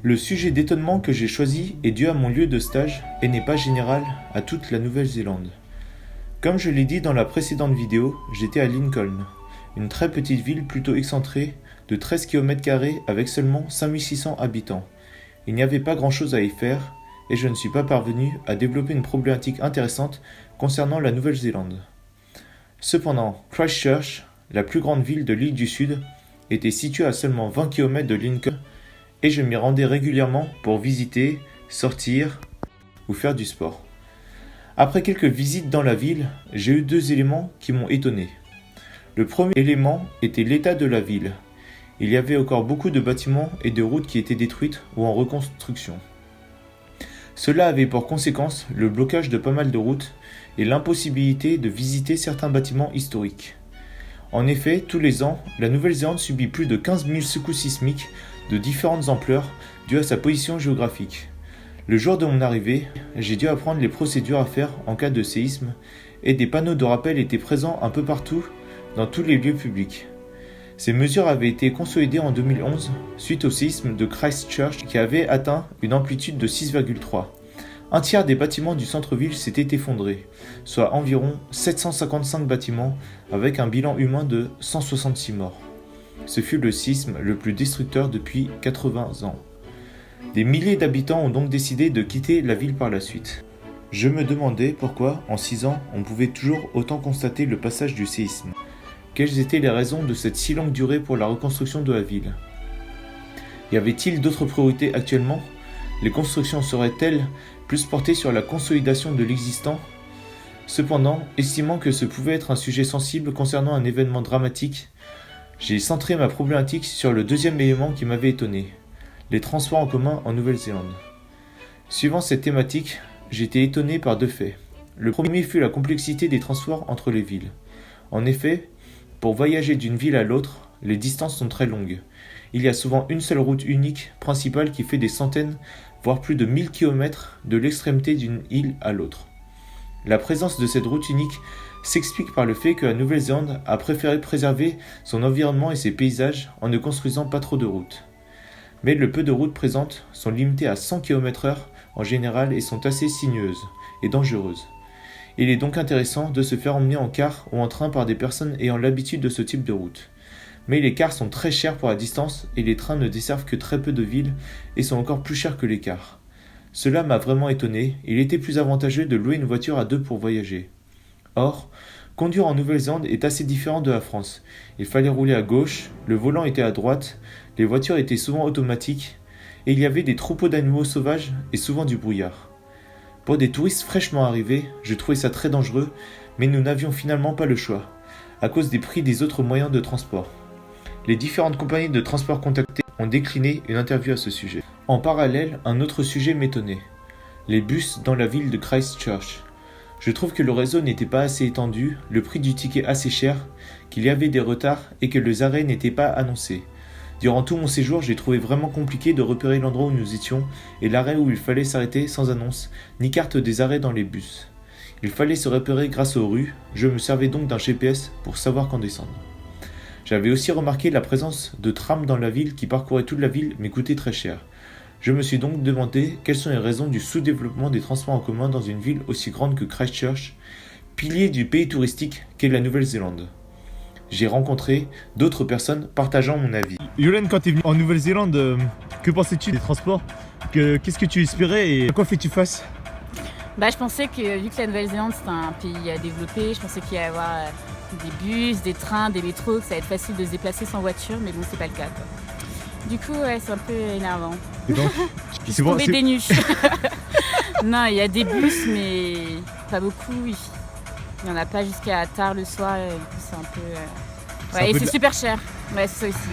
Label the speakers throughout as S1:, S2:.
S1: Le sujet d'étonnement que j'ai choisi est dû à mon lieu de stage et n'est pas général à toute la Nouvelle-Zélande. Comme je l'ai dit dans la précédente vidéo, j'étais à Lincoln, une très petite ville plutôt excentrée de 13 km² avec seulement 5600 habitants. Il n'y avait pas grand chose à y faire et je ne suis pas parvenu à développer une problématique intéressante concernant la Nouvelle-Zélande. Cependant, Christchurch, la plus grande ville de l'île du Sud, était située à seulement 20 km de Lincoln et je m'y rendais régulièrement pour visiter, sortir ou faire du sport. Après quelques visites dans la ville, j'ai eu deux éléments qui m'ont étonné. Le premier élément était l'état de la ville. Il y avait encore beaucoup de bâtiments et de routes qui étaient détruites ou en reconstruction. Cela avait pour conséquence le blocage de pas mal de routes et l'impossibilité de visiter certains bâtiments historiques. En effet, tous les ans, la Nouvelle-Zélande subit plus de 15 000 secousses sismiques de différentes ampleurs dues à sa position géographique. Le jour de mon arrivée, j'ai dû apprendre les procédures à faire en cas de séisme et des panneaux de rappel étaient présents un peu partout dans tous les lieux publics. Ces mesures avaient été consolidées en 2011 suite au séisme de Christchurch qui avait atteint une amplitude de 6,3. Un tiers des bâtiments du centre-ville s'étaient effondrés, soit environ 755 bâtiments avec un bilan humain de 166 morts. Ce fut le séisme le plus destructeur depuis 80 ans. Des milliers d'habitants ont donc décidé de quitter la ville par la suite. Je me demandais pourquoi, en 6 ans, on pouvait toujours autant constater le passage du séisme. Quelles étaient les raisons de cette si longue durée pour la reconstruction de la ville? Y avait-il d'autres priorités actuellement? Les constructions seraient-elles plus portées sur la consolidation de l'existant? Cependant, estimant que ce pouvait être un sujet sensible concernant un événement dramatique, j'ai centré ma problématique sur le deuxième élément qui m'avait étonné, les transports en commun en Nouvelle-Zélande. Suivant cette thématique, j'ai été étonné par deux faits. Le premier fut la complexité des transports entre les villes. En effet, pour voyager d'une ville à l'autre, les distances sont très longues. Il y a souvent une seule route unique, principale, qui fait des centaines, voire plus de 1000 km de l'extrémité d'une île à l'autre. La présence de cette route unique s'explique par le fait que la Nouvelle-Zélande a préféré préserver son environnement et ses paysages en ne construisant pas trop de routes. Mais le peu de routes présentes sont limitées à 100 km/h en général et sont assez sinueuses et dangereuses. Il est donc intéressant de se faire emmener en car ou en train par des personnes ayant l'habitude de ce type de route. Mais les cars sont très chers pour la distance et les trains ne desservent que très peu de villes et sont encore plus chers que les cars. Cela m'a vraiment étonné, il était plus avantageux de louer une voiture à deux pour voyager. Or, conduire en Nouvelle-Zélande est assez différent de la France. Il fallait rouler à gauche, le volant était à droite, les voitures étaient souvent automatiques et il y avait des troupeaux d'animaux sauvages et souvent du brouillard. Pour des touristes fraîchement arrivés, je trouvais ça très dangereux, mais nous n'avions finalement pas le choix, à cause des prix des autres moyens de transport. Les différentes compagnies de transport contactées ont décliné une interview à ce sujet. En parallèle, un autre sujet m'étonnait, les bus dans la ville de Christchurch. Je trouve que le réseau n'était pas assez étendu, le prix du ticket assez cher, qu'il y avait des retards et que les arrêts n'étaient pas annoncés. Durant tout mon séjour, j'ai trouvé vraiment compliqué de repérer l'endroit où nous étions et l'arrêt où il fallait s'arrêter sans annonce, ni carte des arrêts dans les bus. Il fallait se repérer grâce aux rues, je me servais donc d'un GPS pour savoir quand descendre. J'avais aussi remarqué la présence de trams dans la ville qui parcouraient toute la ville mais coûtaient très cher. Je me suis donc demandé quelles sont les raisons du sous-développement des transports en commun dans une ville aussi grande que Christchurch, pilier du pays touristique qu'est la Nouvelle-Zélande. J'ai rencontré d'autres personnes partageant mon avis.
S2: Yolen, quand tu es venu en Nouvelle-Zélande, que pensais-tu des transports? Qu'est-ce que tu espérais et à quoi fais-tu face?
S3: Je pensais que vu que la Nouvelle-Zélande c'est un pays à développer, je pensais qu'il y allait y avoir des bus, des trains, des métros, que ça allait être facile de se déplacer sans voiture, mais bon, c'est pas le cas, quoi. Du coup, ouais, c'est un peu énervant.
S2: Et donc,
S3: Je suis tombée des nues. Non, il y a des bus, mais pas beaucoup. Il n'y en a pas jusqu'à tard le soir. Du coup, c'est un peu. Ouais, et c'est super cher. Ouais, c'est ça aussi.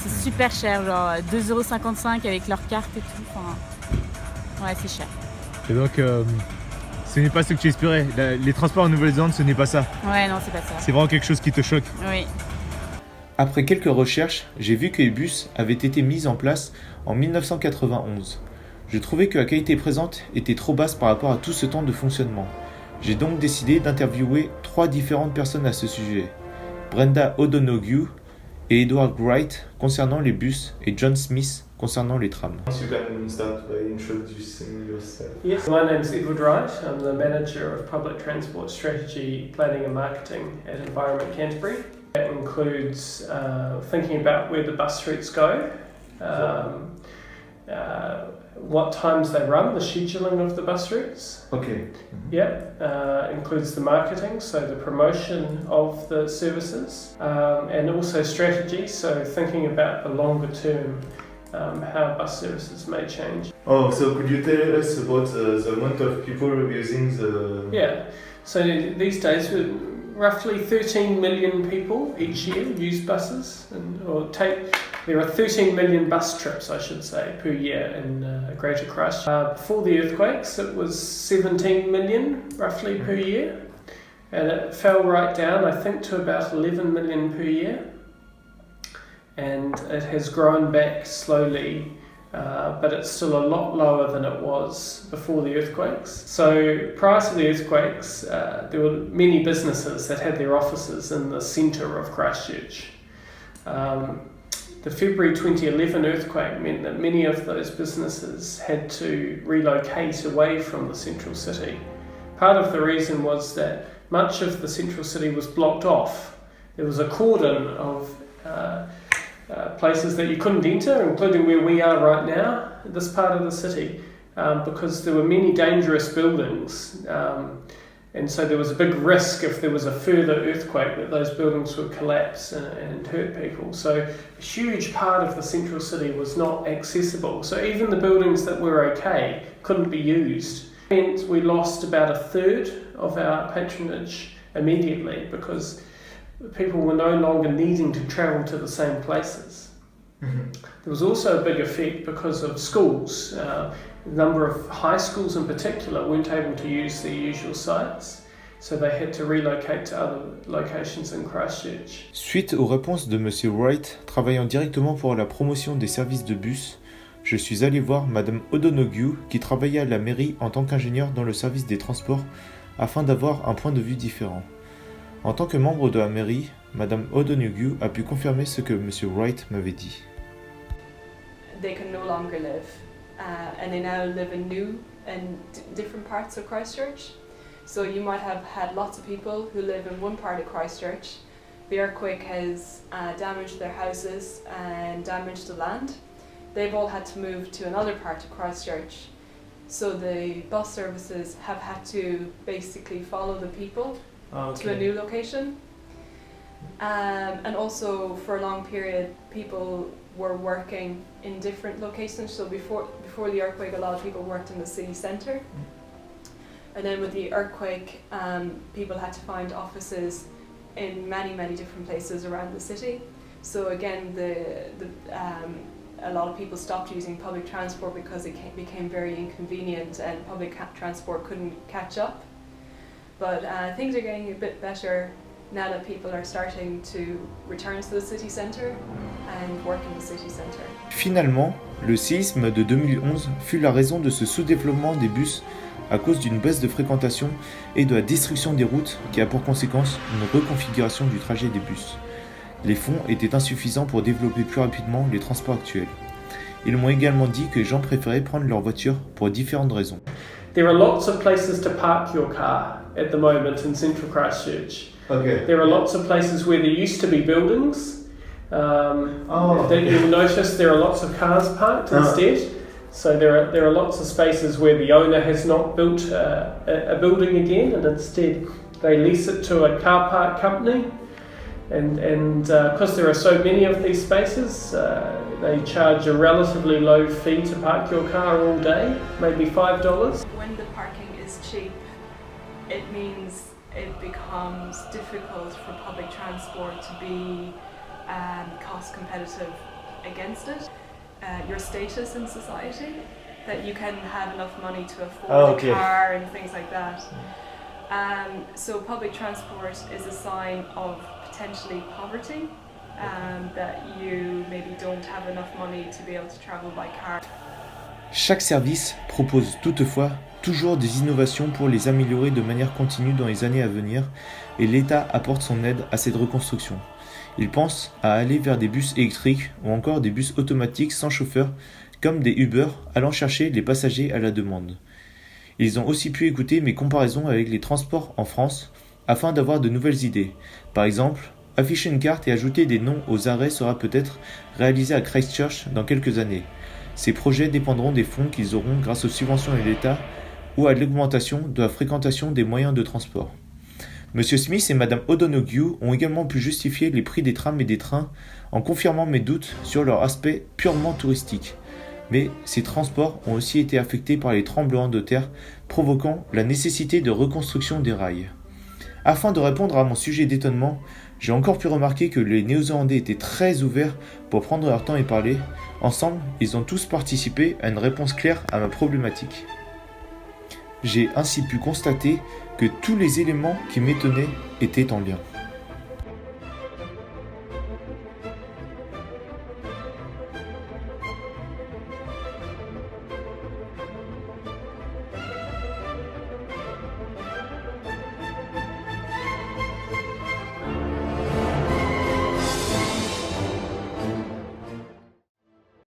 S3: C'est super cher, genre 2,55€ avec leur carte et tout. Enfin, ouais, c'est cher.
S2: Et donc, ce n'est pas ce que tu espérais. Les transports en Nouvelle-Zélande, ce n'est pas ça.
S3: Ouais, non, c'est pas ça.
S2: C'est vraiment quelque chose qui te choque.
S3: Oui.
S1: Après quelques recherches, j'ai vu que les bus avaient été mis en place en 1991. Je trouvais que la qualité présente était trop basse par rapport à tout ce temps de fonctionnement. J'ai donc décidé d'interviewer 3 différentes personnes à ce sujet. Brenda O'Donoghue et Edward Wright concernant les bus et John Smith concernant les trams.
S2: You can start by introducing yourself.
S4: Yes, my name's Edward Wright. I'm the Manager of Public Transport Strategy, Planning and Marketing at Environment Canterbury. That includes thinking about where the bus routes go, what times they run, the scheduling of the bus routes.
S2: Okay.
S4: Includes the marketing, so the promotion of the services, and also strategy, so thinking about the longer term, how bus services may change.
S2: Oh, so could you tell us about the amount of people using the...
S4: Yeah, so these days roughly 13 million people each year use buses, there are 13 million bus trips, I should say, per year in Greater Christchurch. Before the earthquakes, it was 17 million roughly per year, and it fell right down, I think, to about 11 million per year, and it has grown back slowly, but it's still a lot lower than it was before the earthquakes. So prior to the earthquakes, there were many businesses that had their offices in the centre of Christchurch. The February 2011 earthquake meant that many of those businesses had to relocate away from the central city. Part of the reason was that much of the central city was blocked off. There was a cordon of places that you couldn't enter, including where we are right now, this part of the city, because there were many dangerous buildings, and so there was a big risk if there was a further earthquake that those buildings would collapse and hurt people. So a huge part of the central city was not accessible. So even the buildings that were okay couldn't be used. And we lost about a third of our patronage immediately because people were no longer needing to travel to the same places.
S2: Mm-hmm.
S4: There was also a big effect because of schools. A number of high schools in particular weren't able to use their usual sites, so they had to relocate to other locations in Christchurch.
S1: Suite aux réponses de Monsieur Wright, travaillant directement pour la promotion des services de bus, je suis allé voir Madame O'Donoghue qui travaillait à la mairie en tant qu'ingénieure dans le service des transports afin d'avoir un point de vue différent. En tant que membre de la mairie, Madame O'Donoghue a pu confirmer ce que Monsieur Wright m'avait dit.
S5: They can no longer live, and they now live in new and different parts of Christchurch. So you might have had lots of people who live in one part of Christchurch. The earthquake has damaged their houses and damaged the land. They've all had to move to another part of Christchurch. So the bus services have had to basically follow the people to a new location. And also for a long period people were working in different locations. So before the earthquake, a lot of people worked in the city centre. And then with the earthquake, people had to find offices in many different places around the city. So again, a lot of people stopped using public transport because it became very inconvenient and public transport couldn't catch up. But things are getting a bit better now that people are starting to return to the city centre and work in the city centre.
S1: Finalement, le séisme de 2011 fut la raison de ce sous-développement des bus à cause d'une baisse de fréquentation et de la destruction des routes qui a pour conséquence une reconfiguration du trajet des bus. Les fonds étaient insuffisants pour développer plus rapidement les transports actuels. Ils m'ont également dit que les gens préféraient prendre leur voiture pour différentes raisons.
S4: There are lots of places to park your car at the moment in central Christchurch.
S2: Okay.
S4: There are lots of places where there used to be buildings. You'll notice there are lots of cars parked instead. So there are lots of spaces where the owner has not built a building again, and instead they lease it to a car park company. And because there are so many of these spaces, they charge a relatively low fee to park your car all day, maybe $5.
S5: When the parking is cheap, it means it becomes difficult for public transport to be cost competitive against it. Your status in society, that you can have enough money to afford a car and things like that. So public transport is a sign of potentially poverty, that you maybe don't have enough money to be able to travel by car.
S1: Chaque service propose toutefois toujours des innovations pour les améliorer de manière continue dans les années à venir et l'État apporte son aide à cette reconstruction. Ils pensent à aller vers des bus électriques ou encore des bus automatiques sans chauffeur, comme des Uber allant chercher les passagers à la demande. Ils ont aussi pu écouter mes comparaisons avec les transports en France afin d'avoir de nouvelles idées. Par exemple, afficher une carte et ajouter des noms aux arrêts sera peut-être réalisé à Christchurch dans quelques années. Ces projets dépendront des fonds qu'ils auront grâce aux subventions de l'État ou à l'augmentation de la fréquentation des moyens de transport. Monsieur Smith et Madame O'Donoghue ont également pu justifier les prix des trams et des trains en confirmant mes doutes sur leur aspect purement touristique. Mais ces transports ont aussi été affectés par les tremblements de terre, provoquant la nécessité de reconstruction des rails. Afin de répondre à mon sujet d'étonnement, j'ai encore pu remarquer que les Néo-Zélandais étaient très ouverts pour prendre leur temps et parler. Ensemble, ils ont tous participé à une réponse claire à ma problématique. J'ai ainsi pu constater que tous les éléments qui m'étonnaient étaient en lien.